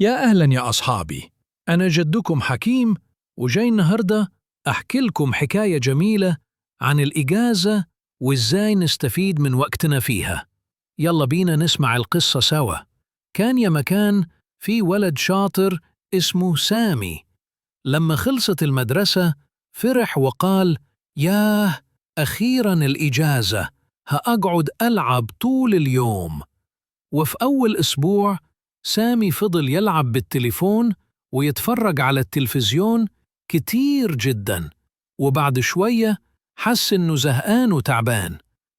يا أهلا يا أصحابي، أنا جدكم حكيم وجاي النهاردة أحكي لكم حكاية جميلة عن الإجازة وإزاي نستفيد من وقتنا فيها. يلا بينا نسمع القصة سوا. كان يا مكان في ولد شاطر اسمه سامي. لما خلصت المدرسة فرح وقال: ياه، أخيرا الإجازة، هأقعد ألعب طول اليوم. وفي أول أسبوع سامي فضل يلعب بالتليفون ويتفرج على التلفزيون كتير جدا، وبعد شوية حس إنه زهقان وتعبان.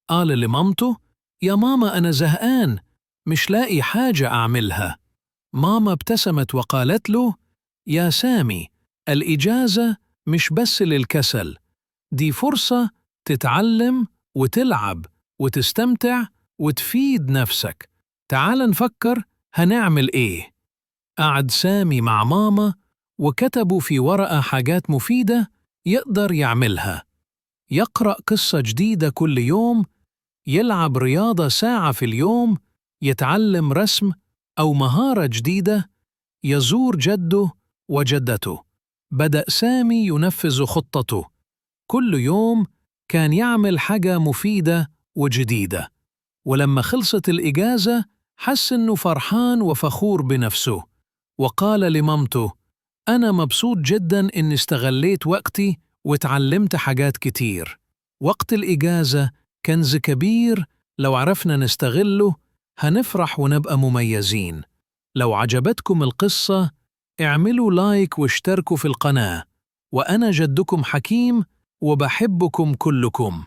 قال لمامته: يا ماما أنا زهقان، مش لاقي حاجة أعملها. ماما ابتسمت وقالت له: يا سامي، الإجازة مش بس للكسل، دي فرصة تتعلم وتلعب وتستمتع وتفيد نفسك. تعال نفكر هنعمل إيه؟ قعد سامي مع ماما وكتبوا في ورقة حاجات مفيدة يقدر يعملها: يقرأ قصة جديدة كل يوم، يلعب رياضة ساعة في اليوم، يتعلم رسم أو مهارة جديدة، يزور جده وجدته. بدأ سامي ينفذ خطته، كل يوم كان يعمل حاجة مفيدة وجديدة. ولما خلصت الإجازة حس إنه فرحان وفخور بنفسه، وقال لمامته: أنا مبسوط جدا إني استغليت وقتي وتعلمت حاجات كتير. وقت الإجازة كنز كبير، لو عرفنا نستغله هنفرح ونبقى مميزين. لو عجبتكم القصة اعملوا لايك واشتركوا في القناة. وأنا جدكم حكيم وبحبكم كلكم.